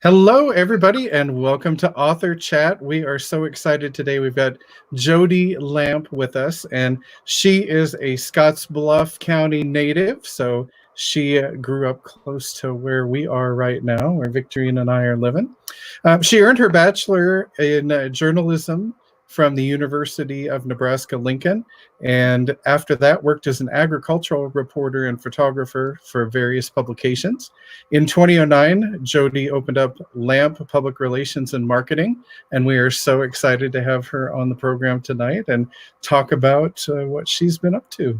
Hello, everybody, and welcome to Author Chat. We are so excited today. We've got Jody Lamp with us, and she is a Scottsbluff County native. So she grew up close to where we are right now, where Victorine and I are living. She earned her bachelor in journalism from the University of Nebraska-Lincoln, and after that worked as an agricultural reporter and photographer for various publications. In 2009, Jody opened up Lamp Public Relations and Marketing, and we are so excited to have her on the program tonight and talk about what she's been up to.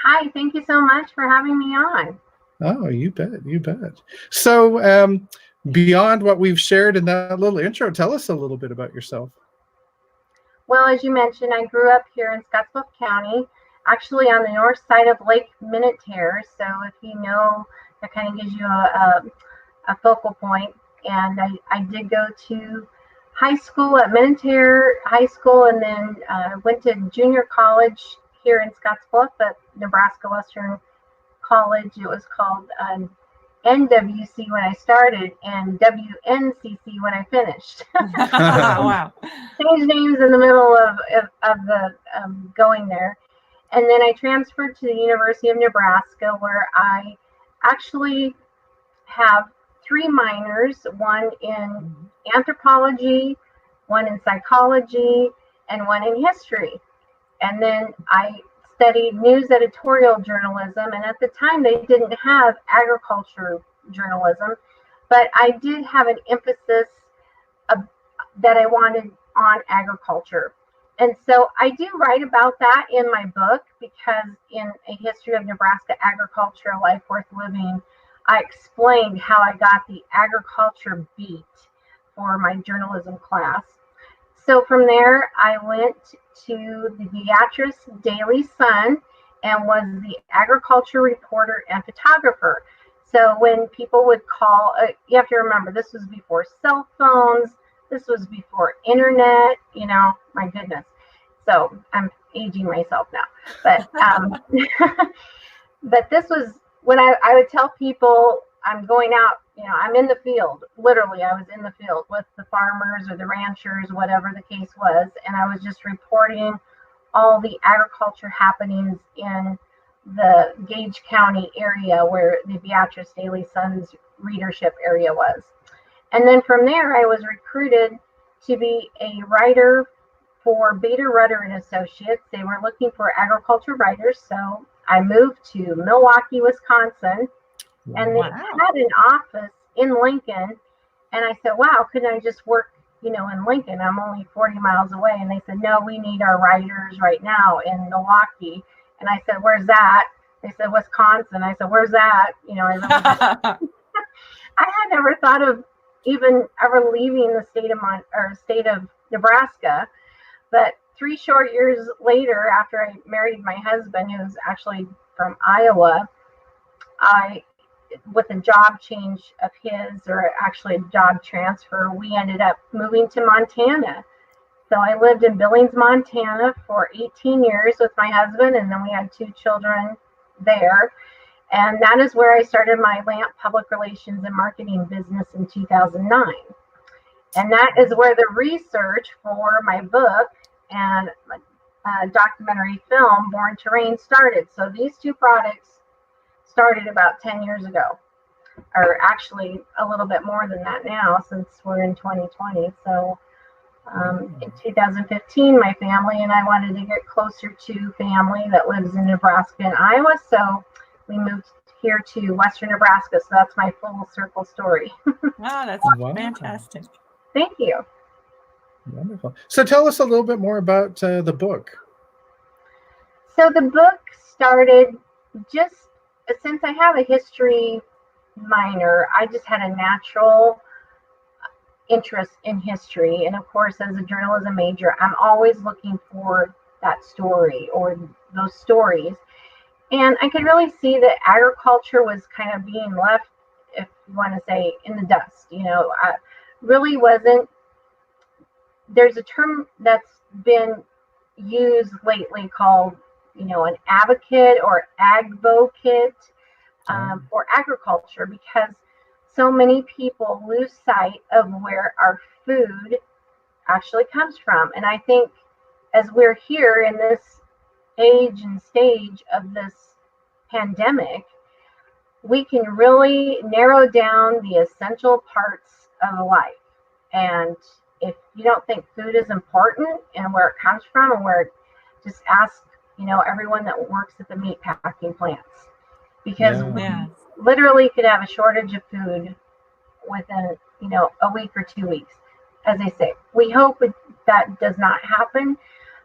Hi, thank you so much for having me on. Oh, you bet, you bet. So beyond what we've shared in that little intro, tell us a little bit about yourself. Well, as you mentioned, I grew up here in Scottsbluff County, actually on the north side of Lake Minnetonka. So if you know, that kind of gives you a focal point. And I did go to high school at Minnetonka High School, and then went to junior college here in Scottsbluff at Nebraska Western College. It was called NWC when I started and WNCC when I finished. Wow. Changed names in the middle of the going there. And then I transferred to the University of Nebraska, where I actually have 3 minors, one in anthropology, one in psychology, and one in history. And then I studied news editorial journalism, and at the time they didn't have agriculture journalism, but I did have an emphasis that I wanted on agriculture. And so I do write about that in my book, because in A History of Nebraska Agriculture, A Life Worth Living, I explained how I got the agriculture beat for my journalism class. So from there, I went to the Beatrice Daily Sun and was the agriculture reporter and photographer. So when people would call, you have to remember, this was before cell phones, this was before internet, my goodness. So I'm aging myself now. But but this was when I would tell people I'm going out, I'm in the field. Literally, I was in the field with the farmers or the ranchers, whatever the case was. And I was just reporting all the agriculture happenings in the Gage County area where the Beatrice Daily Sun's readership area was. And then from there, I was recruited to be a writer for Bader Rudder and Associates. They were looking for agriculture writers. So I moved to Milwaukee, Wisconsin, and they had an office in Lincoln. And I said, wow, couldn't I just work, in Lincoln? I'm only 40 miles away. And they said, no, we need our writers right now in Milwaukee. And I said, where's that? They said, Wisconsin. I said, where's that? I had never thought of even ever leaving the state of Nebraska. But 3 short years later, after I married my husband, who's actually from Iowa, with a job change of his, or actually a job transfer, we ended up moving to Montana. So I lived in Billings, Montana for 18 years with my husband, and then we had 2 children there. And that is where I started my Lamp Public Relations and Marketing business in 2009. And that is where the research for my book and documentary film, Born to Rein, started. So these 2 products started about 10 years ago, or actually a little bit more than that now, since we're in 2020. So in 2015, my family and I wanted to get closer to family that lives in Nebraska and Iowa. So we moved here to Western Nebraska. So that's my full circle story. Wow, that's fantastic. Thank you. Wonderful. So tell us a little bit more about the book. So the book started just since I have a history minor, I just had a natural interest in history. And of course, as a journalism major, I'm always looking for that story or those stories. And I could really see that agriculture was kind of being left, if you want to say, in the dust. I really wasn't. There's a term that's been used lately called, an advocate or advocate for agriculture, because so many people lose sight of where our food actually comes from. And I think as we're here in this age and stage of this pandemic, we can really narrow down the essential parts of life. And if you don't think food is important and where it comes from and where, just ask, everyone that works at the meat packing plants, because we literally could have a shortage of food within, a week or 2 weeks. As I say, we hope that does not happen,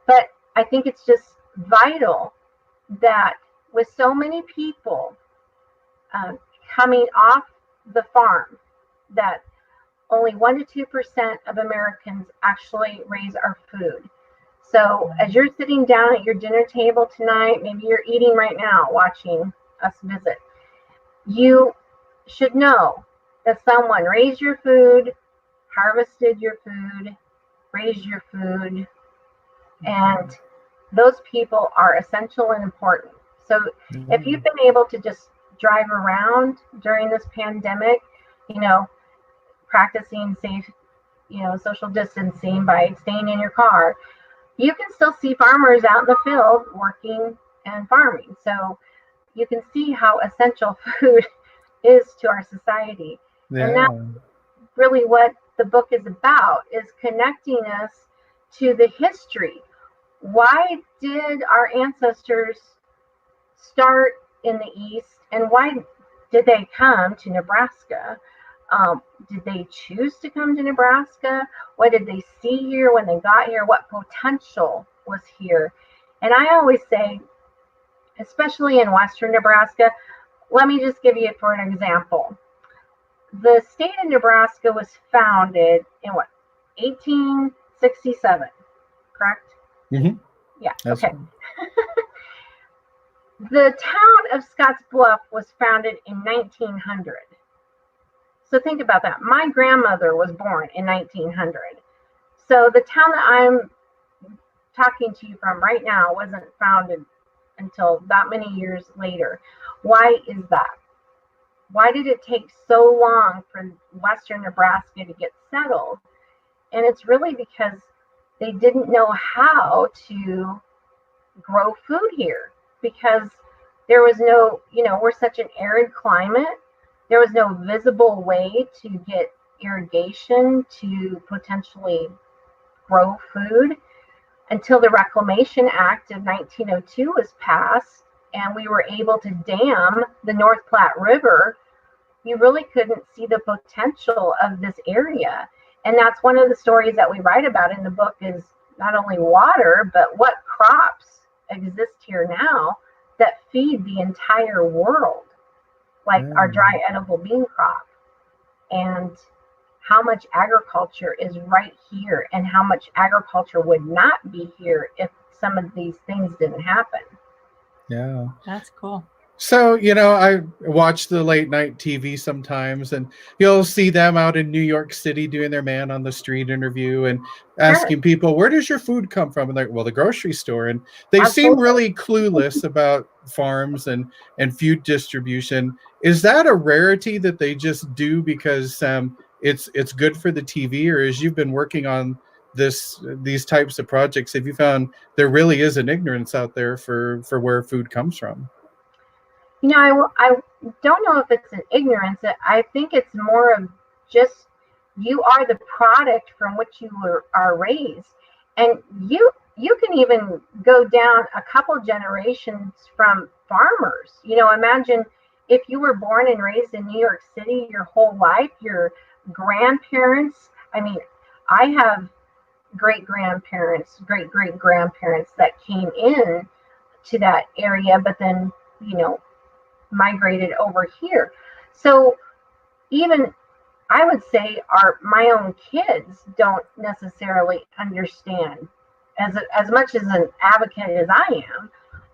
but I think it's just vital that with so many people coming off the farm, that only 1% to 2% of Americans actually raise our food. So as you're sitting down at your dinner table tonight, maybe you're eating right now, watching us visit, you should know that someone raised your food, harvested your food, raised your food, and those people are essential and important. So if you've been able to just drive around during this pandemic, practicing safe, social distancing by staying in your car, you can still see farmers out in the field working and farming. So you can see how essential food is to our society. Yeah. And that's really what the book is about, is connecting us to the history. Why did our ancestors start in the East, and why did they come to Nebraska? Did they choose to come to Nebraska? What did they see here when they got here? What potential was here? And I always say, especially in Western Nebraska, let me just give you for an example. The state of Nebraska was founded in 1867, correct? Mm-hmm. Yeah, That's okay. The town of Scotts Bluff was founded in 1900. So think about that. My grandmother was born in 1900. So the town that I'm talking to you from right now wasn't founded until that many years later. Why is that? Why did it take so long for Western Nebraska to get settled? And it's really because they didn't know how to grow food here, because there was no, we're such an arid climate. There was no visible way to get irrigation to potentially grow food until the Reclamation Act of 1902 was passed and we were able to dam the North Platte River. You really couldn't see the potential of this area. And that's one of the stories that we write about in the book, is not only water, but what crops exist here now that feed the entire world, like our dry edible bean crop, and how much agriculture is right here and how much agriculture would not be here if some of these things didn't happen. Yeah. That's cool. So, I watch the late night TV sometimes, and you'll see them out in New York City doing their man on the street interview and asking people, where does your food come from? And they're, well, the grocery store. And they seem really clueless about farms and food distribution. Is that a rarity that they just do because it's good for the TV? Or as you've been working on these types of projects, have you found there really is an ignorance out there for where food comes from? I don't know if it's an ignorance. I think it's more of just, you are the product from which you are raised. And you can even go down a couple generations from farmers. Imagine if you were born and raised in New York City your whole life, your grandparents, I have great-grandparents, great-great-grandparents that came in to that area, but then, migrated over here. So even I would say my own kids don't necessarily understand, as much as an advocate as I am.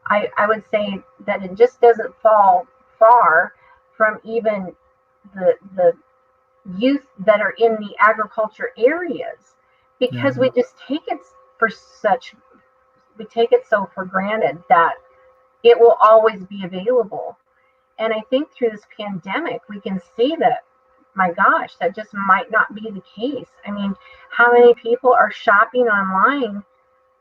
I would say that it just doesn't fall far from even the youth that are in the agriculture areas, because we just take it so for granted that it will always be available. And I think through this pandemic, we can see that my gosh, that just might not be the case. I mean, how many people are shopping online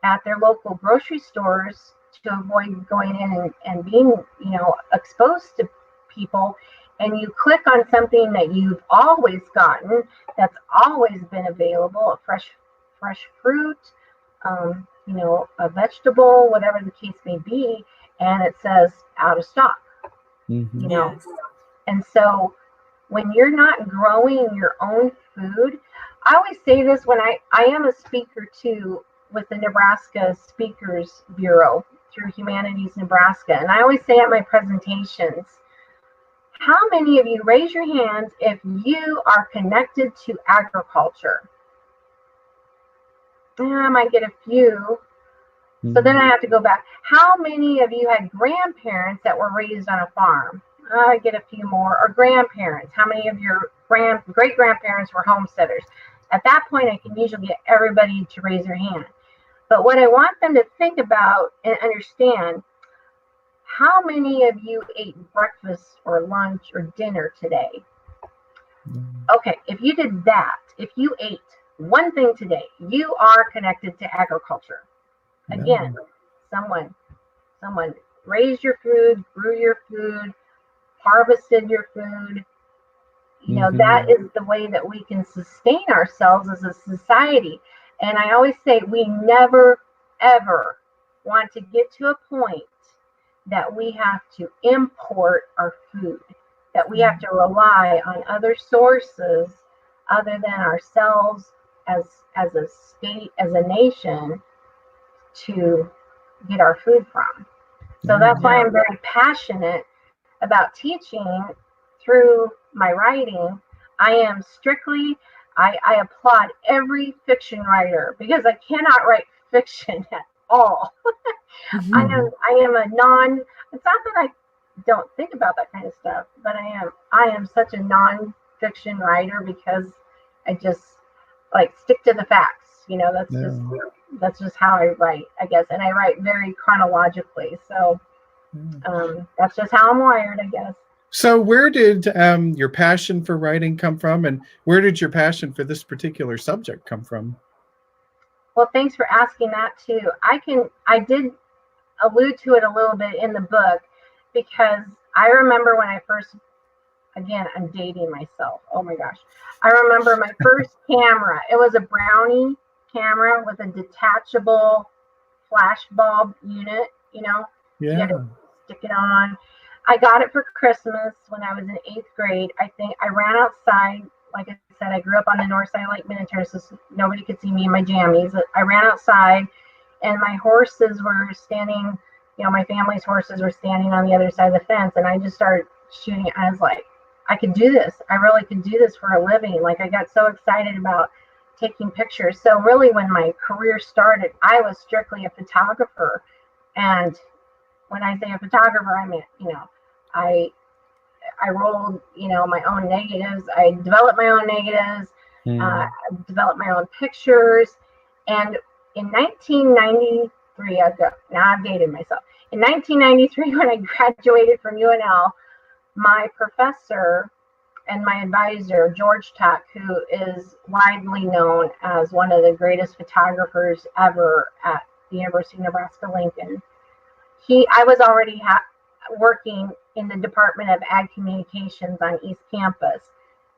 at their local grocery stores to avoid going in and being, exposed to people? And you click on something that you've always gotten, that's always been available, a fresh fruit, a vegetable, whatever the case may be, and it says out of stock. Yes. And so when you're not growing your own food, I always say this when I am a speaker too with the Nebraska Speakers Bureau through Humanities Nebraska. And I always say at my presentations, how many of you, raise your hands if you are connected to agriculture? I might get a few. So then I have to go back. How many of you had grandparents that were raised on a farm? I get a few more. Or grandparents. How many of your great-grandparents were homesteaders? At that point, I can usually get everybody to raise their hand. But what I want them to think about and understand, how many of you ate breakfast or lunch or dinner today? Okay, if you did that, if you ate one thing today, you are connected to agriculture. Again, someone raised your food, grew your food, harvested your food. That is the way that we can sustain ourselves as a society. And I always say we never, ever want to get to a point that we have to import our food, that we have to rely on other sources other than ourselves as a state, as a nation, to get our food from. So that's why I'm very passionate about teaching through my writing. I applaud every fiction writer, because I cannot write fiction at all. I am a it's not that I don't think about that kind of stuff, but I am such a non-fiction writer, because I just stick to the facts. That's just how I write, I guess. And I write very chronologically. So that's just how I'm wired, I guess. So where did your passion for writing come from, and where did your passion for this particular subject come from? Well, thanks for asking that too. I did allude to it a little bit in the book, because I remember when I first, again, I'm dating myself. Oh my gosh. I remember my first camera. It was a Brownie camera with a detachable flash bulb unit, You had to stick it on. I got it for Christmas when I was in 8th grade. I think I ran outside. Like I said, I grew up on the north side of Lake Minnetonka, so nobody could see me in my jammies. I ran outside, and my horses were standing, my family's horses were standing on the other side of the fence, and I just started shooting. I was like, I could do this. I really could do this for a living. I got so excited about taking pictures. So really, when my career started, I was strictly a photographer. And when I say a photographer, I mean, I rolled, my own negatives. I developed my own negatives. I developed my own pictures. And in 1993, I've dated myself. In 1993, when I graduated from UNL, my professor and my advisor, George Tuck, who is widely known as one of the greatest photographers ever at the University of Nebraska-Lincoln, I was already working in the Department of Ag Communications on East Campus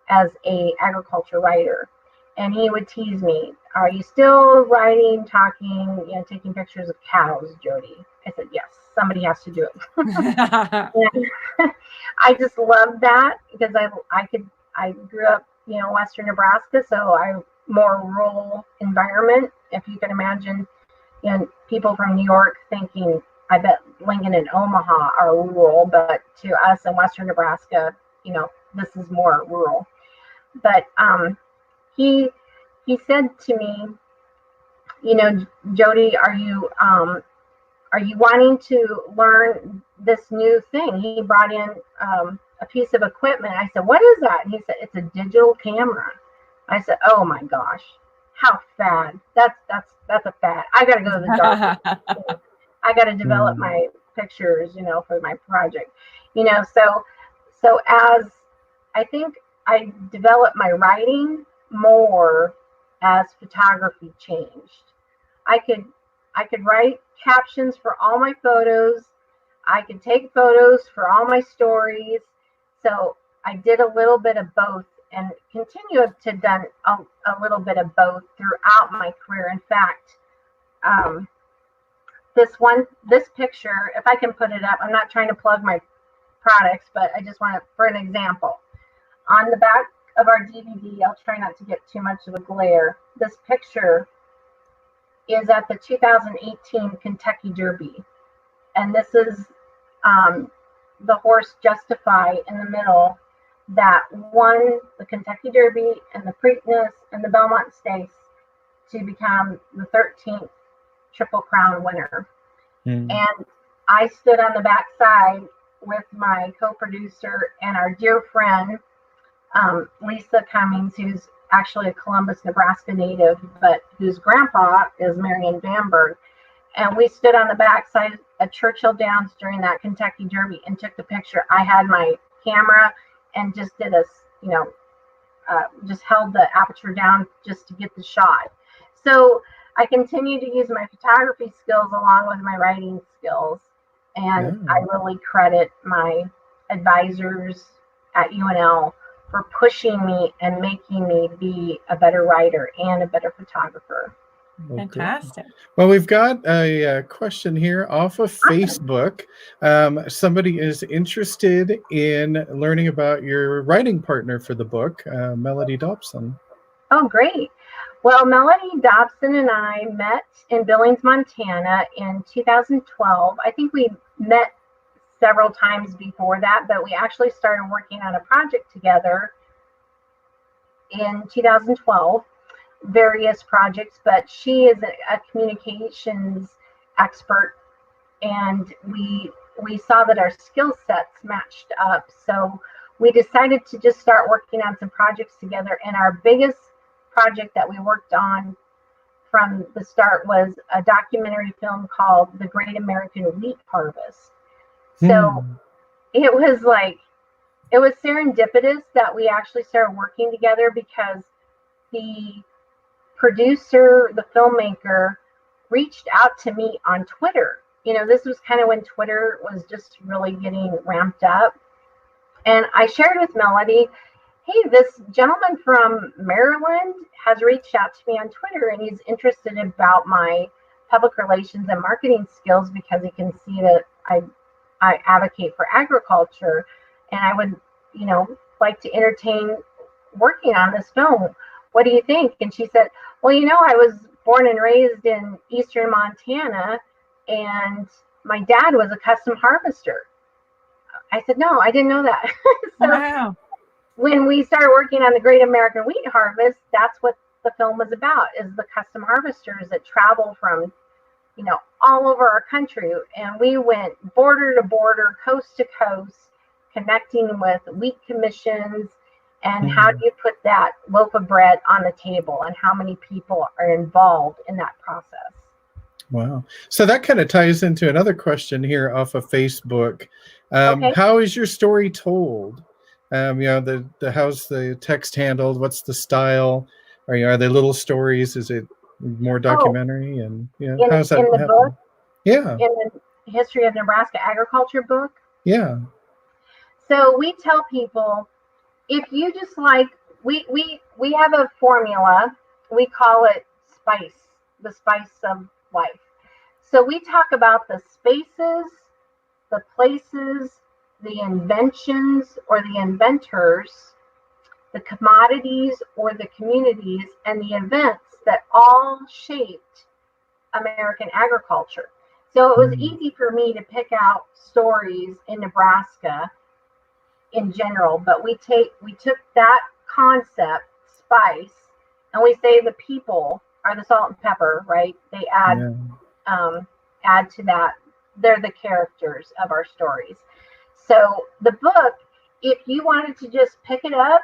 as a agriculture writer. And he would tease me, "Are you still writing, talking, taking pictures of cows, Jody?" I said, "Yes, somebody has to do it." I just loved that, because I grew up, Western Nebraska, so more rural environment. If you can imagine, people from New York thinking, I bet Lincoln and Omaha are rural, but to us in Western Nebraska, this is more rural. But he said to me, "Jody, are you wanting to learn this new thing?" He brought in a piece of equipment. I said, "What is that?" And he said, "It's a digital camera." I said, "Oh my gosh, how fad! That's a fad. I got to go to the dark. I got to develop my pictures, for my project, So as I think I developed my writing more as photography changed. I could write captions for all my photos. I could take photos for all my stories. So I did a little bit of both and continue to done a little bit of both throughout my career. In fact, this picture, if I can put it up, I'm not trying to plug my products, but I just want to, for an example, on the back of our DVD, I'll try not to get too much of a glare. This picture is at the 2018 Kentucky Derby. And this is the horse Justify in the middle that won the Kentucky Derby and the Preakness and the Belmont Stakes to become the 13th Triple Crown winner. And I stood on the back side with my co-producer and our dear friend, Lisa Cummings, who's actually a Columbus, Nebraska native, but whose grandpa is Marion Bamberg. And we stood on the backside of Churchill Downs during that Kentucky Derby and took the picture. I had my camera and just did just held the aperture down just to get the shot. So I continue to use my photography skills along with my writing skills. And I really credit my advisors at UNL for pushing me and making me be a better writer and a better photographer. Fantastic. Well, we've got a question here off of Facebook. Somebody is interested in learning about your writing partner for the book, Melody Dobson. Oh, great. Well, Melody Dobson and I met in Billings, Montana in 2012. I think we met several times before that, but we actually started working on a project together in 2012. Various projects, but she is a communications expert, and we saw that our skill sets matched up, so we decided to just start working on some projects together. And our biggest project that we worked on from the start was a documentary film called The Great American Wheat Harvest. So it was serendipitous that we actually started working together, because the producer, the filmmaker, reached out to me on Twitter. This was kind of when Twitter was just really getting ramped up. And I shared with Melody, hey, this gentleman from Maryland has reached out to me on Twitter, and he's interested about my public relations and marketing skills, because he can see that I advocate for agriculture, and I would, like to entertain working on this film. What do you think? And she said, well, I was born and raised in eastern Montana, and my dad was a custom harvester. I said, no, I didn't know that. So wow. When we started working on the Great American Wheat Harvest, that's what the film was about, is the custom harvesters that travel from, all over our country. And we went border to border, coast to coast, connecting with wheat commissions. And how do you put that loaf of bread on the table, and how many people are involved in that process? Wow. So that kind of ties into another question here off of Facebook. Okay. How is your story told? How's the text handled? What's the style? Are they little stories? Is it more documentary? And how's that in the happen? book? Yeah. In the History of Nebraska Agriculture book? Yeah. So we tell people, if you just we have a formula, we call it spice, the spice of life. So we talk about the spaces, the places, the inventions or the inventors, the commodities or the communities, and the events that all shaped American agriculture. So it was easy for me to pick out stories in Nebraska in general, but we took that concept, spice, and we say the people are the salt and pepper, right? They add to that. They're the characters of our stories. So the book, if you wanted to just pick it up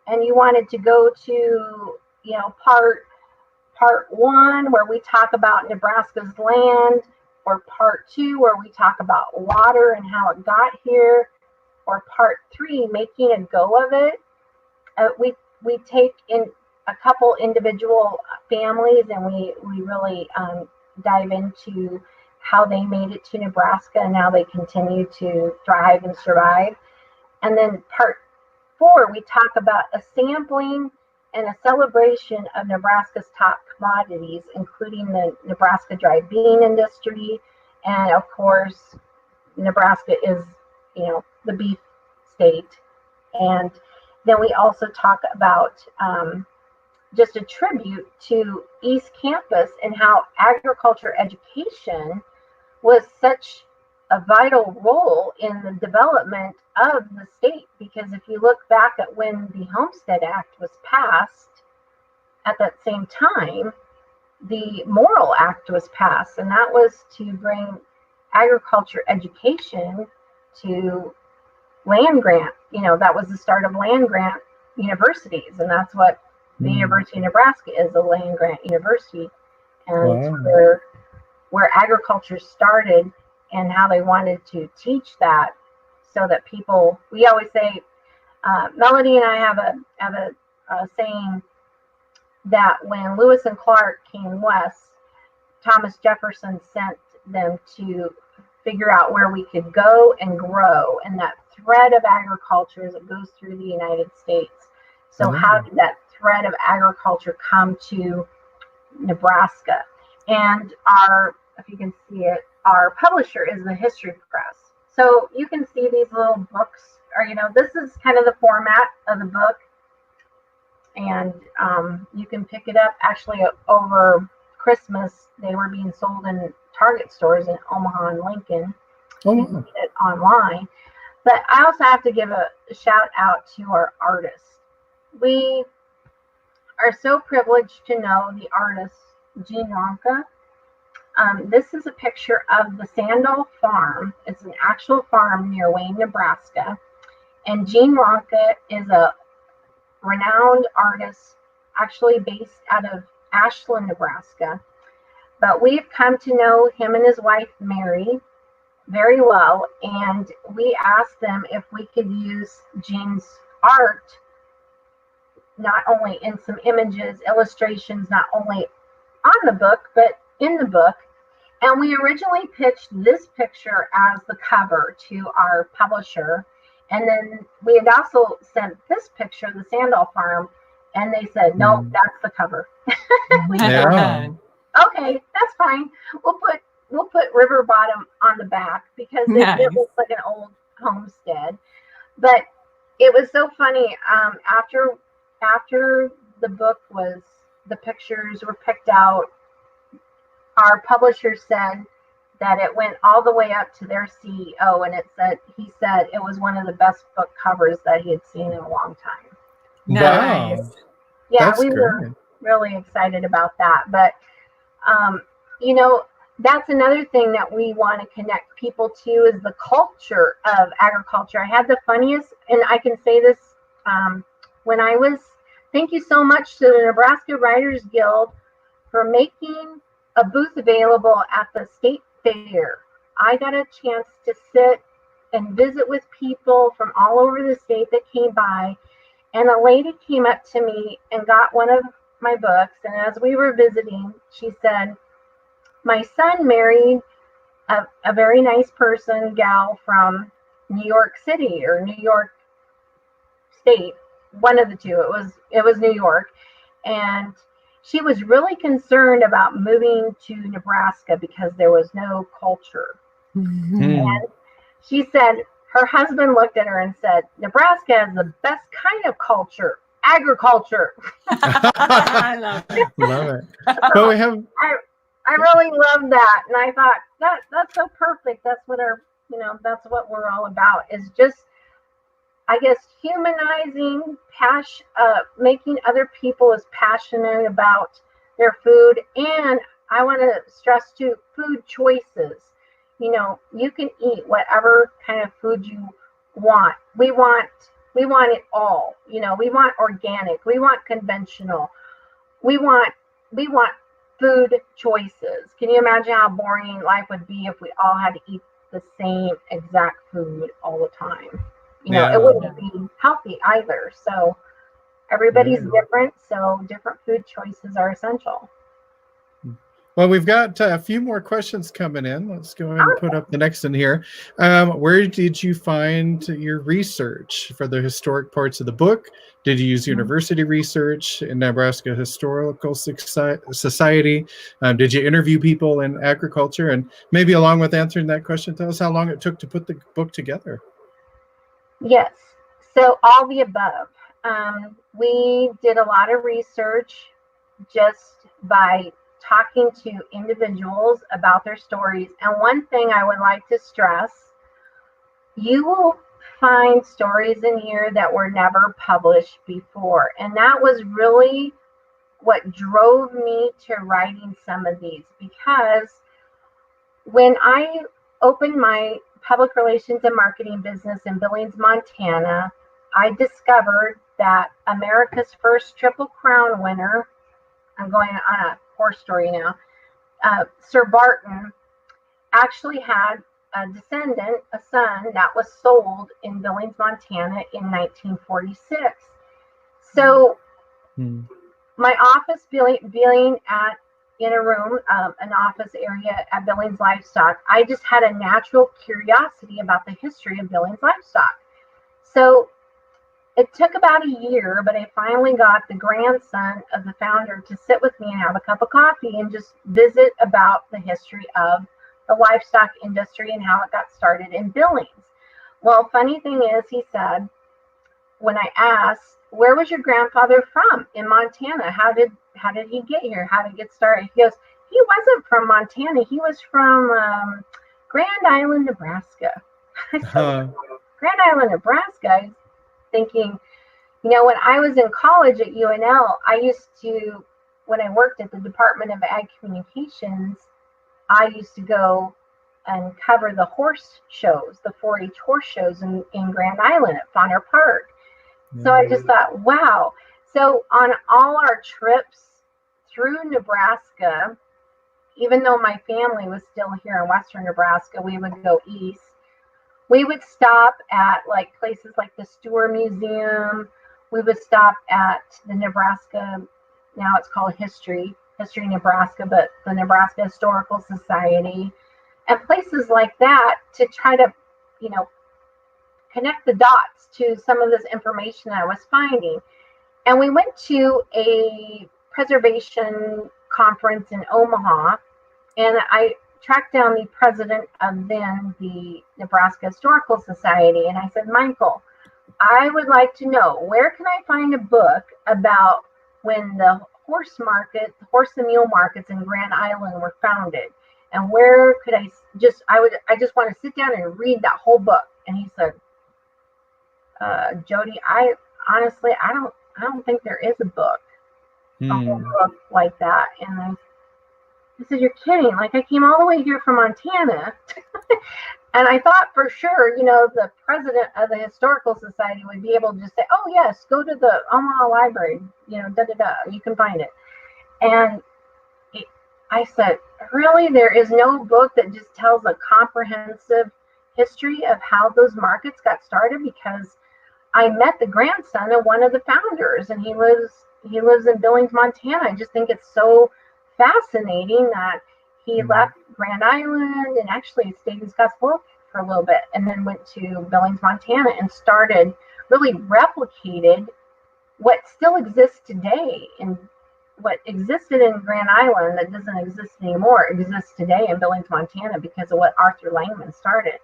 and you wanted to go to, part 1 where we talk about Nebraska's land, or part 2 where we talk about water and how it got here, or part 3 making a go of it, we take in a couple individual families, and we really dive into how they made it to Nebraska and how they continue to thrive and survive. And then part 4, we talk about a sampling and a celebration of Nebraska's top commodities, including the Nebraska dry bean industry. And of course, Nebraska is, the beef state. And then we also talk about just a tribute to East Campus and how agriculture education was such a vital role in the development of the state. Because if you look back at when the Homestead Act was passed, at that same time, the Morrill Act was passed, and that was to bring agriculture education to land grant. That was the start of land grant universities, and that's what the University of Nebraska is, a land grant university. And where agriculture started, and how they wanted to teach that, so that people, we always say, Melody and I have a saying that when Lewis and Clark came west, Thomas Jefferson sent them to figure out where we could go and grow, and that thread of agriculture as it goes through the United States. So how did that thread of agriculture come to Nebraska? And if you can see it, our publisher is the History Press. So you can see these little books, or this is kind of the format of the book. And you can pick it up. Actually, over Christmas, they were being sold in Target stores in Omaha and Lincoln. You can get it online. But I also have to give a shout out to our artists. We are so privileged to know the artist Jean Ronka. This is a picture of the Sandal Farm. It's an actual farm near Wayne, Nebraska. And Jean Ronka is a renowned artist, actually based out of Ashland, Nebraska. But we've come to know him and his wife, Mary, very well. And we asked them if we could use Jean's art, not only in some images, illustrations, not only on the book, but in the book. And we originally pitched this picture as the cover to our publisher. And then we had also sent this picture of the Sandal Farm, and they said, no, that's the cover. Okay, that's fine. We'll put River Bottom on the back, because it looks like an old homestead. But it was so funny. After the pictures were picked out, our publisher said that it went all the way up to their CEO, and he said it was one of the best book covers that he had seen in a long time. Nice. Wow. Yeah, That's we great. were really excited about that. But that's another thing that we want to connect people to, is the culture of agriculture. I had the funniest, and I can say this, thank you so much to the Nebraska Writers Guild for making a booth available at the state fair. I got a chance to sit and visit with people from all over the state that came by, and a lady came up to me and got one of my books, and as we were visiting, she said, my son married a very nice gal from New York City or New York State, one of the two. It was New York, and she was really concerned about moving to Nebraska because there was no culture. And she said her husband looked at her and said, Nebraska has the best kind of culture, agriculture. I love it. Love it. But we have. I really love that, and I thought that's so perfect. That's what that's what we're all about. Is just, I guess, humanizing, making other people as passionate about their food. And I want to stress too, food choices. You can eat whatever kind of food you want. We want it all. We want organic. We want conventional. We want food choices. Can you imagine how boring life would be if we all had to eat the same exact food all the time? It wouldn't be healthy either. So Everybody's Yeah. different, so different food choices are essential. Well, we've got a few more questions coming in. Let's go ahead and put up the next one here. Where did you find your research for the historic parts of the book? Did you use university research in Nebraska Historical Society? Did you interview people in agriculture? And maybe along with answering that question, tell us how long it took to put the book together. Yes, so all the above. We did a lot of research just by talking to individuals about their stories. And one thing I would like to stress, you will find stories in here that were never published before. And that was really what drove me to writing some of these, because when I opened my public relations and marketing business in Billings, Montana, I discovered that America's first Triple Crown winner, I'm going on a horse story now, Sir Barton, actually had a descendant, a son, that was sold in Billings, Montana in 1946. So my office being at in a room, an office area at Billings Livestock, I just had a natural curiosity about the history of Billings Livestock. So it took about a year, but I finally got the grandson of the founder to sit with me and have a cup of coffee and just visit about the history of the livestock industry and how it got started in Billings. Well, funny thing is, he said, when I asked, where was your grandfather from in Montana? How did he get here? How did he get started? He goes, he wasn't from Montana. He was from Grand Island, Nebraska. I said, Grand Island, Nebraska? Thinking, when I was in college at UNL, I used to, when I worked at the Department of Ag Communications, I used to go and cover the horse shows, the 4-H horse shows in Grand Island at Fauner Park. So I just thought, wow. So on all our trips through Nebraska, even though my family was still here in Western Nebraska, we would go east. We would stop at places like the Stewart Museum. We would stop at the Nebraska, now it's called History Nebraska, but the Nebraska Historical Society, and places like that to try to, connect the dots to some of this information I was finding. And we went to a preservation conference in Omaha, and I tracked down the president of then the Nebraska Historical Society, and I said, Michael, I would like to know, where can I find a book about when the horse and mule markets in Grand Island were founded, and where could I just want to sit down and read that whole book? And he said, Jody, I honestly don't think there is a book, a whole book like that. And I said, you're kidding. I came all the way here from Montana. And I thought for sure, the president of the Historical Society would be able to just say, oh, yes, go to the Omaha Library, you can find it. And I said, really, there is no book that just tells a comprehensive history of how those markets got started? Because I met the grandson of one of the founders, and he lives in Billings, Montana. I just think it's so fascinating that he left Grand Island and actually stayed in Scottsbluff for a little bit, and then went to Billings, Montana, and really replicated what still exists today, and what existed in Grand Island that doesn't exist anymore exists today in Billings, Montana, because of what Arthur Langman started.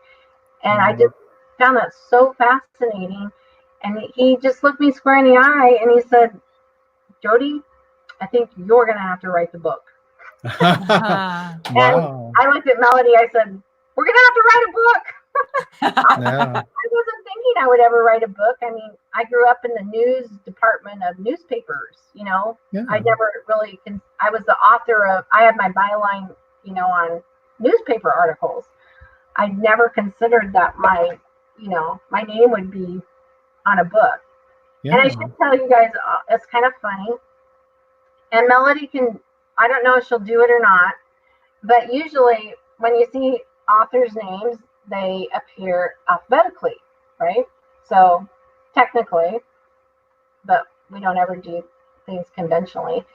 And I just found that so fascinating. And he just looked me square in the eye and he said, Jody, I think you're going to have to write the book. Wow. And I looked at Melody. I said, we're going to have to write a book. I wasn't thinking I would ever write a book. I mean, I grew up in the news department of newspapers, I never really, I was the author of, I had my byline, on newspaper articles. I never considered that my name would be on a book. And I should tell you guys, it's kind of funny. And Melody I don't know if she'll do it or not, but usually when you see authors' names, they appear alphabetically, right? So technically, but we don't ever do things conventionally.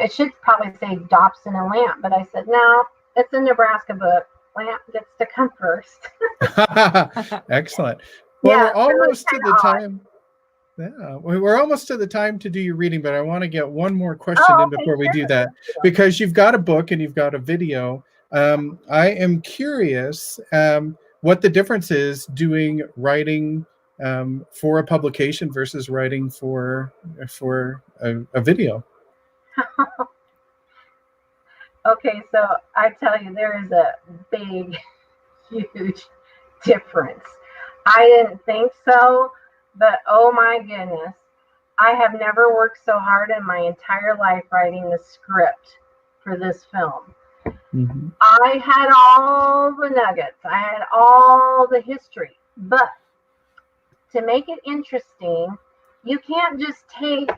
It should probably say Dobson and Lamp, but I said, no, it's a Nebraska book. Lamp gets to come first. Excellent. Well, Yeah, we're almost to kinda the odd. time. Yeah, we're almost to the time to do your reading, but I want to get one more question Oh, in okay, before we do sure. that, because you've got a book and you've got a video. I am curious what the difference is doing writing for a publication versus writing for a video. Okay, so I tell you, there is a big, huge difference. I didn't think so, but oh my goodness, I have never worked so hard in my entire life writing the script for this film. Mm-hmm. I had all the nuggets, I had all the history, but to make it interesting, you can't just take,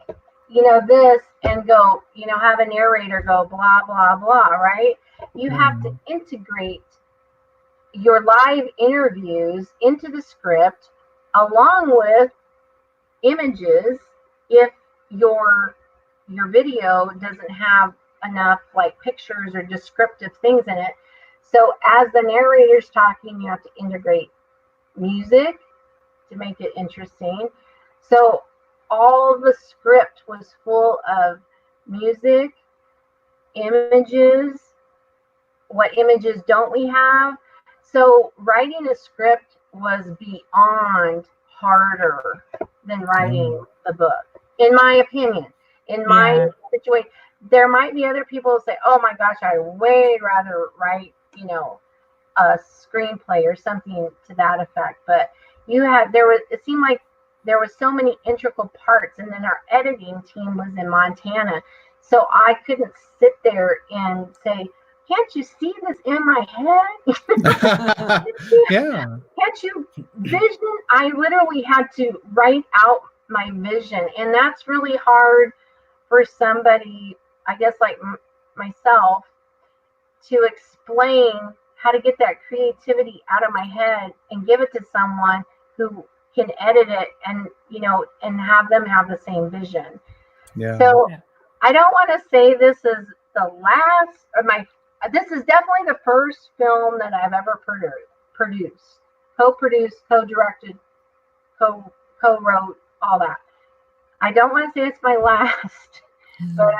this and go, have a narrator go blah, blah, blah, right? You have to integrate your live interviews into the script along with images if your video doesn't have enough like pictures or descriptive things in it. So as the narrator's talking, you have to integrate music to make it interesting. So all the script was full of music, images. What images don't we have? So writing a script was beyond harder than writing the book, in my opinion. In my situation, there might be other people who say, "Oh my gosh, I way rather write, a screenplay or something to that effect." But it seemed like there was so many integral parts, and then our editing team was in Montana, so I couldn't sit there and say, "Can't you see this in my head?" Yeah. Can't you vision? I literally had to write out my vision, and that's really hard for somebody, I guess, like myself, to explain how to get that creativity out of my head and give it to someone who can edit it and and have them have the same vision. Yeah. So I don't want to say this is the last or this is definitely the first film that I've ever produced, co-produced, co-directed, co-wrote, all that. I don't want to say it's my last, but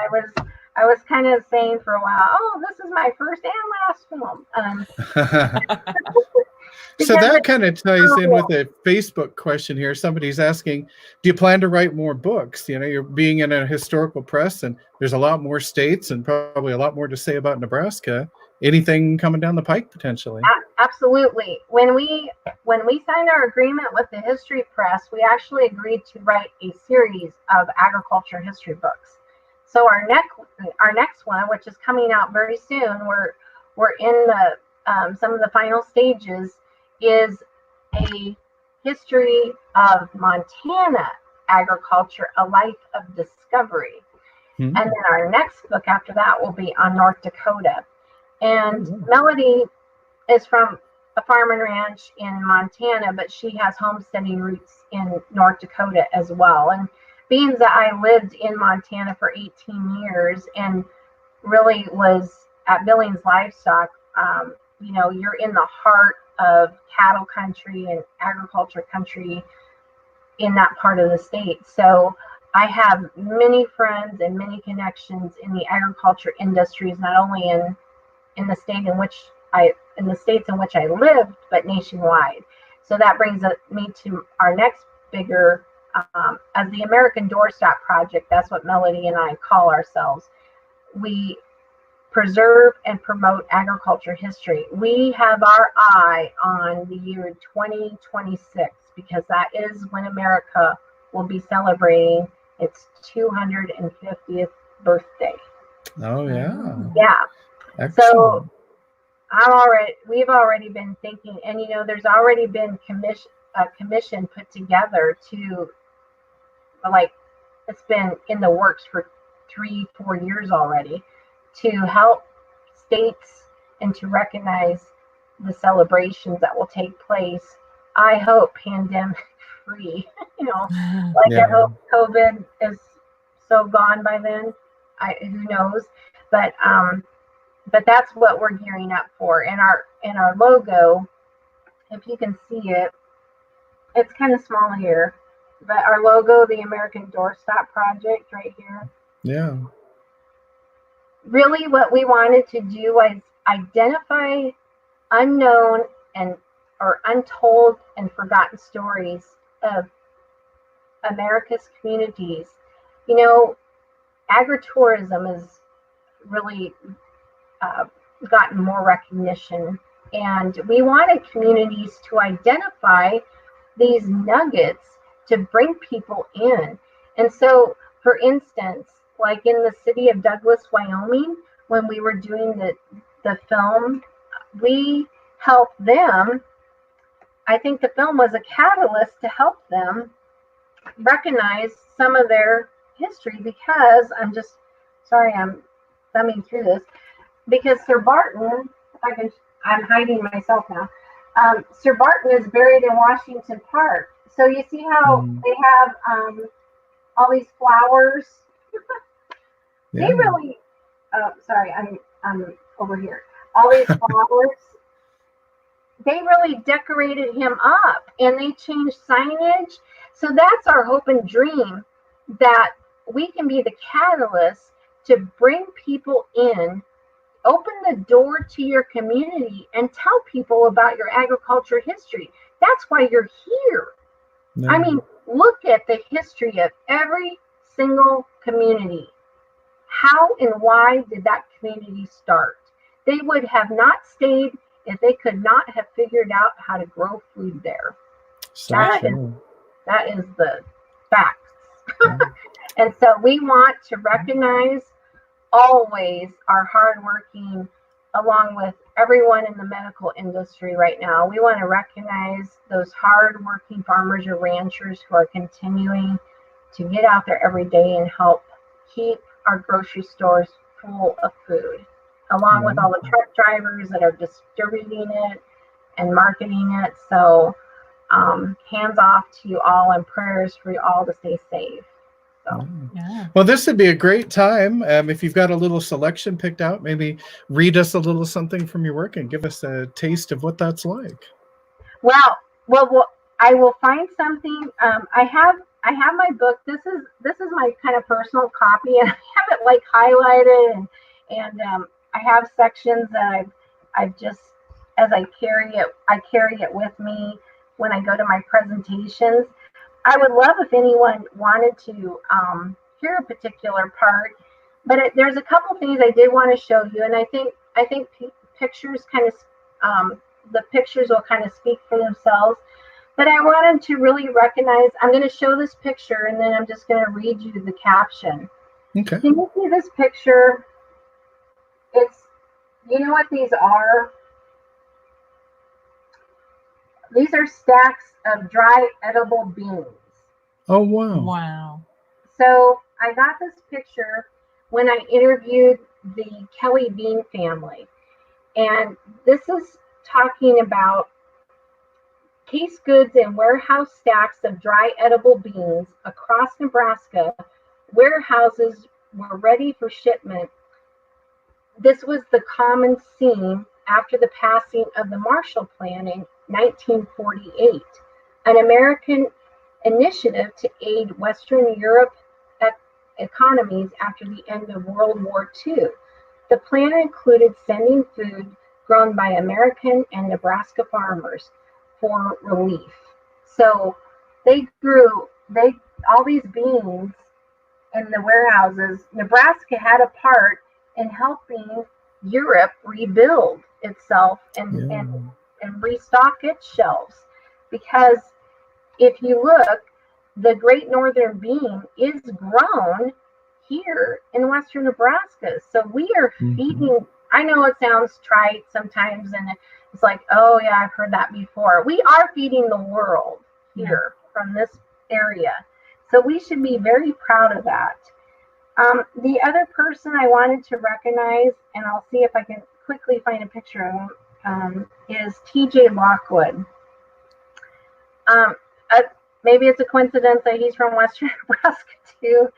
I was kind of saying for a while, oh, this is my first and last film. So that kind of ties in with a Facebook question here. Somebody's asking, do you plan to write more books? You're being in a historical press, and there's a lot more states and probably a lot more to say about Nebraska. Anything coming down the pike potentially? Absolutely. When we signed our agreement with the History Press, we actually agreed to write a series of agriculture history books. So our next one, which is coming out very soon, we're in the some of the final stages, is a history of Montana agriculture, a life of discovery. And then our next book after that will be on North Dakota. And Melody is from a farm and ranch in Montana, but she has homesteading roots in North Dakota as well. And being that I lived in Montana for 18 years and really was at Billings Livestock, you're in the heart of cattle country and agriculture country in that part of the state. So I have many friends and many connections in the agriculture industries, not only in the states in which I lived, but nationwide. So that brings me to our next bigger, as the American Doorstop Project, that's what Melody and I call ourselves. We preserve and promote agriculture history. We have our eye on the year 2026 because that is when America will be celebrating its 250th birthday. Oh yeah. Yeah. Excellent. So we've already been thinking, and there's already been a commission put together to, like, it's been in the works for 3-4 years already, to help states and to recognize the celebrations that will take place. I hope free. Like I hope COVID is so gone by then. Who knows? But that's what we're gearing up for. And our logo, if you can see it, it's kind of small here, but our logo, the American Doorstop Project, right here. Yeah. Really, what we wanted to do was identify unknown or untold and forgotten stories of America's communities. Agritourism has really gotten more recognition, and we wanted communities to identify these nuggets to bring people in. And so, for instance, like in the city of Douglas, Wyoming, when we were doing the film, we helped them. I think the film was a catalyst to help them recognize some of their history, because I'm thumbing through this, because Sir Barton, I'm hiding myself now. Sir Barton is buried in Washington Park. So you see how they have all these flowers. Yeah. They really, sorry, I'm over here. All these flowers. They really decorated him up, and they changed signage. So that's our hope and dream, that we can be the catalyst to bring people in, open the door to your community, and tell people about your agriculture history. That's why you're here. No. I mean, look at the history of every single community. How and why did that community start? They would have not stayed if they could not have figured out how to grow food there. That is the facts. Yeah. And so we want to recognize always our hardworking, along with everyone in the medical industry right now. We want to recognize those hardworking farmers or ranchers who are continuing to get out there every day and help keep our grocery stores full of food, along with all the truck drivers that are distributing it and marketing it. So hands off to you all, and prayers for you all to stay safe. So. Yeah. Well, this would be a great time. If you've got a little selection picked out, maybe read us a little something from your work and give us a taste of what that's like. Well, I will find something. I have my book. This is my kind of personal copy, and I have it like highlighted, and I have sections that I've just, as I carry it with me when I go to my presentations. I would love if anyone wanted to hear a particular part, but there's a couple things I did want to show you, and I think pictures kind of the pictures will kind of speak for themselves. But I wanted to really recognize. I'm going to show this picture, and then I'm just going to read you the caption. Okay. Can you see this picture? You know what these are? These are stacks of dry edible beans. Oh, wow. Wow. So I got this picture when I interviewed the Kelly Bean family. And this is talking about case goods and warehouse stacks of dry edible beans across Nebraska. Warehouses were ready for shipment. This was the common scene after the passing of the Marshall Plan in 1948, an American initiative to aid Western Europe economies after the end of World War II. The plan included sending food grown by American and Nebraska farmers for relief. So they grew all these beans in the warehouses. Nebraska had a part in helping Europe rebuild itself and restock its shelves, because if you look, the Great Northern Bean is grown here in Western Nebraska. So we are feeding. I know it sounds trite sometimes, and it's like, oh yeah, I've heard that before. We are feeding the world here from this area. So we should be very proud of that. The other person I wanted to recognize, and I'll see if I can quickly find a picture of him, is TJ Lockwood. maybe it's a coincidence that he's from Western Nebraska too.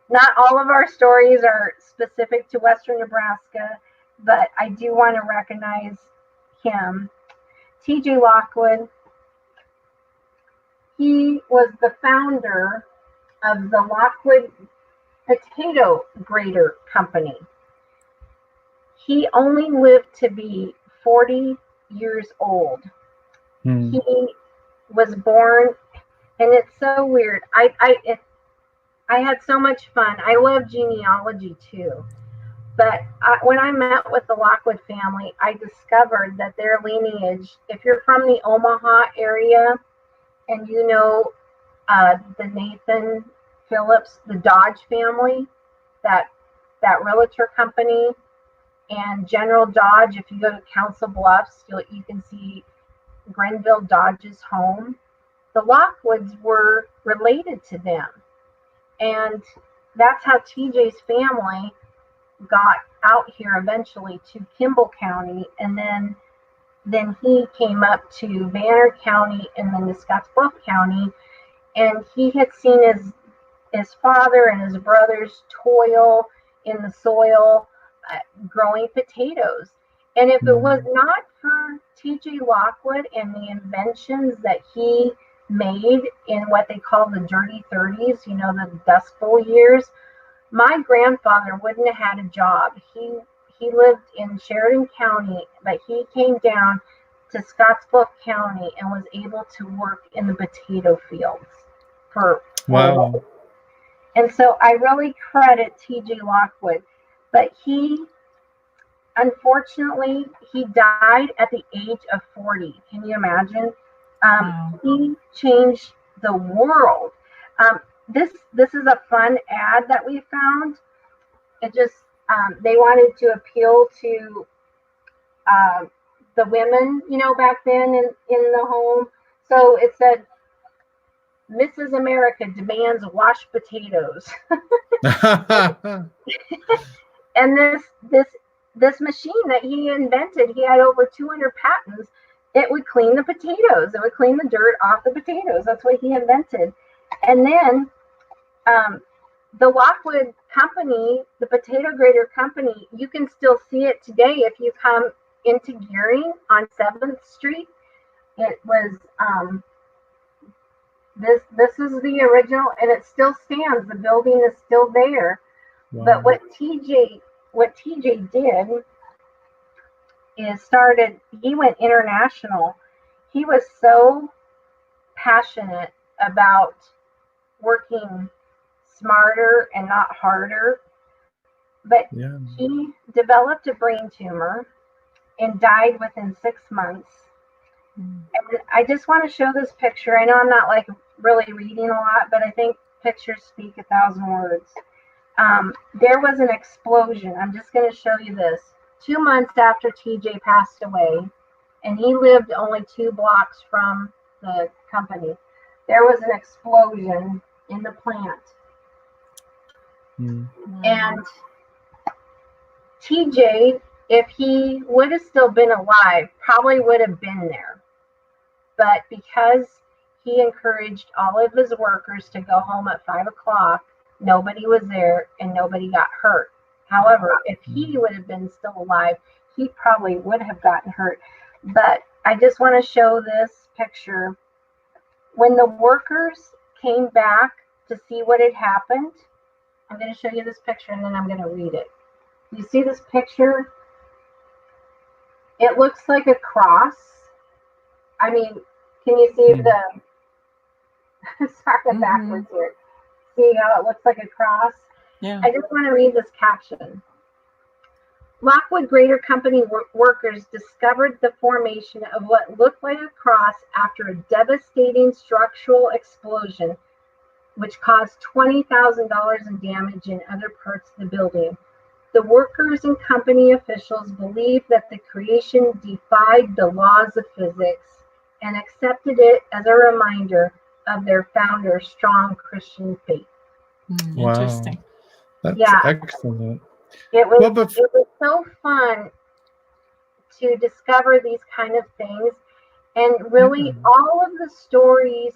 Not all of our stories are specific to Western Nebraska, but I do want to recognize him. TJ Lockwood, he was the founder of the Lockwood Potato Grater Company. He only lived to be 40 years old. He was born, and it's so weird. I had so much fun. I love genealogy too. But when I met with the Lockwood family, I discovered that their lineage, if you're from the Omaha area and you know the Nathan Phillips, the Dodge family, that realtor company, and General Dodge, if you go to Council Bluffs, you can see Grenville Dodge's home. The Lockwoods were related to them. And that's how TJ's family got out here eventually to Kimball County, and then he came up to Banner County and then to Scottsbluff County, and he had seen his father and his brothers toil in the soil growing potatoes. And if it was not for TJ Lockwood and the inventions that he made in what they call the dirty 30s, the Dust Bowl years, my grandfather wouldn't have had a job. He lived in Sheridan County, but he came down to Scottsbluff County and was able to work in the potato fields for Wow. And so I really credit TJ Lockwood, but unfortunately, he died at the age of 40. Can you imagine? Wow. He changed the world. This is a fun ad that we found. It just they wanted to appeal to the women, back then in the home. So it said, "Mrs. America demands washed potatoes." And this machine that he invented, he had over 200 patents. It would clean the potatoes. It would clean the dirt off the potatoes. That's what he invented. And then the Lockwood Company, the potato grater company, you can still see it today if you come into Gearing on 7th Street. It was this is the original, and it still stands. The building is still there. Wow. But what TJ did is he went international. He was so passionate about working smarter and not harder, but he developed a brain tumor and died within 6 months. And I just want to show this picture. I know I'm not really reading a lot, but I think pictures speak 1,000 words. There was an explosion. I'm just going to show you this. 2 months after TJ passed away, and he lived only 2 blocks from the company, there was an explosion in the plant. And TJ, if he would have still been alive, probably would have been there. But because he encouraged all of his workers to go home at 5 o'clock, nobody was there and nobody got hurt. However, if he would have been still alive, he probably would have gotten hurt. But I just want to show this picture. When the workers came back to see what had happened, I'm going to show you this picture and then I'm going to read it. You see this picture? It looks like a cross. I mean, can you see sorry, backwards here. See how it looks like a cross? Yeah. I just want to read this caption. Lockwood Grater Company workers discovered the formation of what looked like a cross after a devastating structural explosion, which caused $20,000 in damage in other parts of the building. The workers and company officials believed that the creation defied the laws of physics and accepted it as a reminder of their founder's strong Christian faith. Wow. Interesting. That's excellent. It was so fun to discover these kind of things, and really all of the stories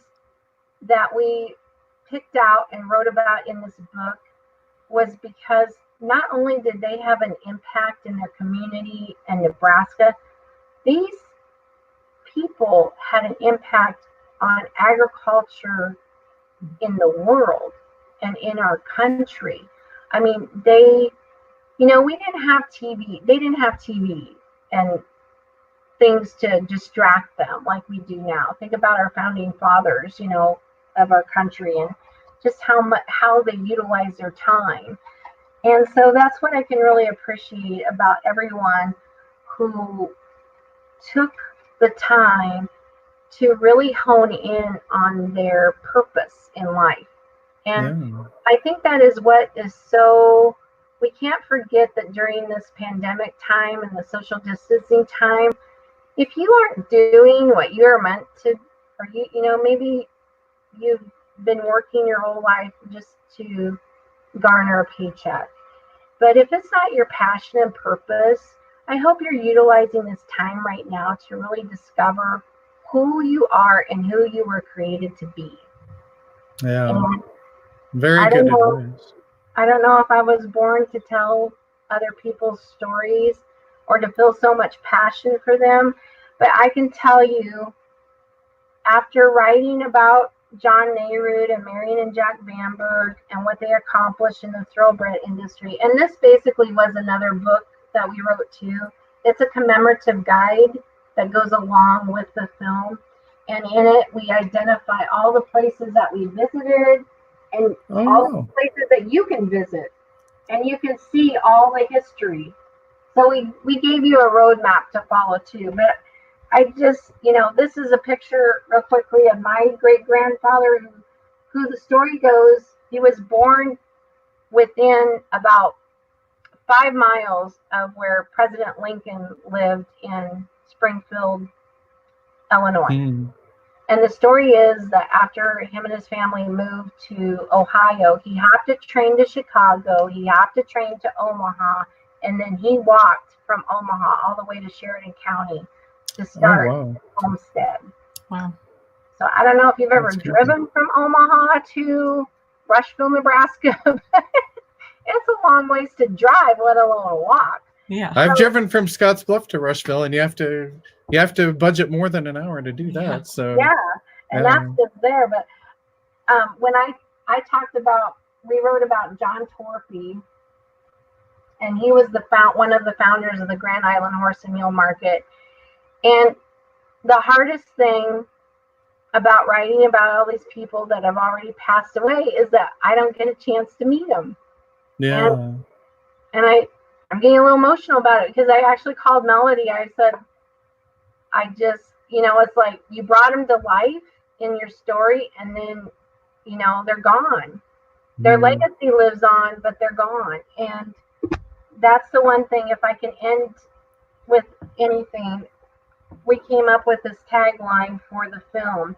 that we picked out and wrote about in this book was because not only did they have an impact in their community and Nebraska, these people had an impact on agriculture in the world and in our country. I mean, we didn't have TV. They didn't have TV and things to distract them like we do now. Think about our founding fathers, of our country, and just how they utilize their time. And so that's what I can really appreciate about everyone who took the time to really hone in on their purpose in life. And I think that is what is so, we can't forget that during this pandemic time and the social distancing time, if you aren't doing what you're meant to, or maybe you've been working your whole life just to garner a paycheck. But if it's not your passion and purpose, I hope you're utilizing this time right now to really discover who you are and who you were created to be. Yeah. And very good advice. I don't know if I was born to tell other people's stories or to feel so much passion for them, but I can tell you, after writing about John Nehru and Marion and Jack Bamberg and what they accomplished in the thoroughbred industry, and this basically was another book that we wrote too. It's a commemorative guide that goes along with the film, and in it we identify all the places that we visited and all the places that you can visit, and you can see all the history. So we gave you a roadmap to follow too. But I just, this is a picture real quickly of my great-grandfather who the story goes, he was born within about 5 miles of where President Lincoln lived in Springfield, Illinois. And the story is that after him and his family moved to Ohio, he hopped a train to Chicago, he hopped a train to Omaha, and then he walked from Omaha all the way to Sheridan County to start homestead. Wow. So I don't know if you've ever driven from Omaha to Rushville, Nebraska. It's a long ways to drive, let alone walk. Yeah. I've driven from Scottsbluff to Rushville, and you have to budget more than an hour to do that. Yeah. So that's just there. But when I talked about, we wrote about John Torpy, and he was one of the founders of the Grand Island Horse and Mule Market. And the hardest thing about writing about all these people that have already passed away is that I don't get a chance to meet them. Yeah. And I'm getting a little emotional about it because I actually called Melody. I said, it's like you brought them to life in your story, and then, they're gone. Their legacy lives on, but they're gone. And that's the one thing, if I can end with anything, we came up with this tagline for the film.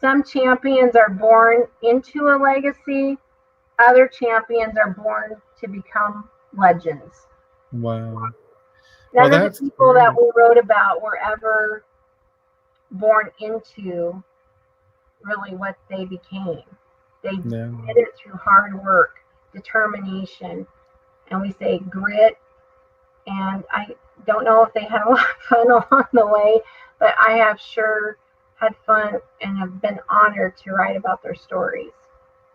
Some champions are born into a legacy. Other champions are born to become legends. Wow. None of the people that we wrote about were ever born into really what they became. They did it through hard work, determination, and we say grit. And I don't know if they had a lot of fun along the way, but I have sure had fun and have been honored to write about their stories.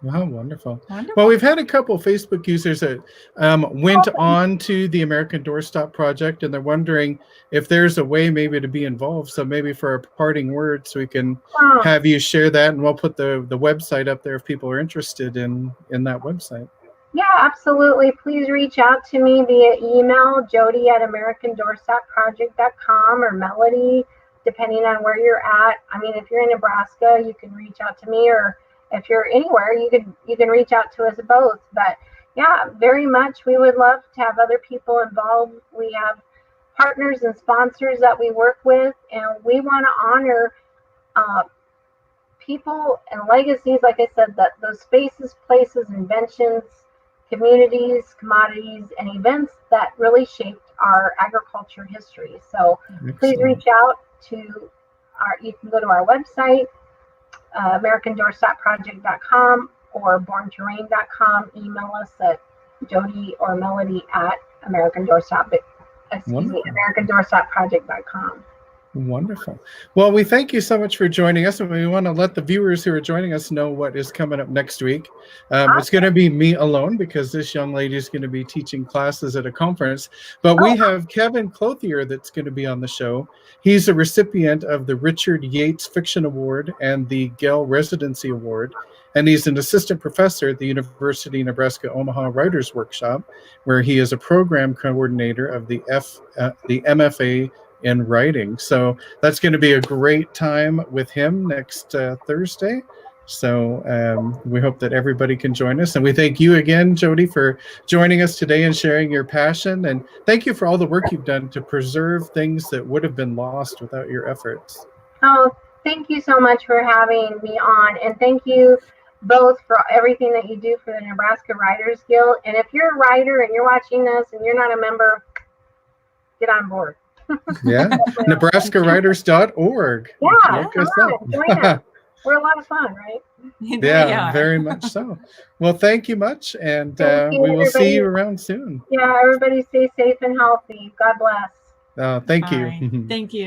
Wow, wonderful. Well, we've had a couple of Facebook users that went on to the American Doorstop Project, and they're wondering if there's a way maybe to be involved. So maybe for a parting words, we can have you share that, and we'll put the website up there if people are interested in that website. Yeah, absolutely. Please reach out to me via email, jody@americandoorstopproject.com, or Melody, depending on where you're at. I mean, if you're in Nebraska, you can reach out to me, or if you're anywhere, you can reach out to us both. But yeah, very much. We would love to have other people involved. We have partners and sponsors that we work with, and we want to honor people and legacies. Like I said, that those spaces, places, inventions, communities, commodities, and events that really shaped our agriculture history. So please reach out to you can go to our website, AmericanDoorstopProject.com or BornToRein.com. Email us at Jody or Melody at Wonderful. AmericanDoorstopProject.com. Wonderful. Well, we thank you so much for joining us, and we want to let the viewers who are joining us know what is coming up next week. It's going to be me alone because this young lady is going to be teaching classes at a conference, but we have Kevin Clothier that's going to be on the show. He's a recipient of the Richard Yates Fiction Award and the Gale Residency Award, and he's an assistant professor at the University of Nebraska Omaha Writers Workshop, where he is a program coordinator of the MFA in writing. So that's going to be a great time with him next Thursday. So we hope that everybody can join us. And we thank you again, Jody, for joining us today and sharing your passion. And thank you for all the work you've done to preserve things that would have been lost without your efforts. Oh, thank you so much for having me on. And thank you both for everything that you do for the Nebraska Writers Guild. And if you're a writer and you're watching this and you're not a member, get on board. Yeah, NebraskaWriters.org. Yeah, look us up. Join us. We're a lot of fun, right? Yeah, very much so. Well, thank you much, and we will see you around soon. Yeah, everybody stay safe and healthy. God bless. Thank you. Thank you.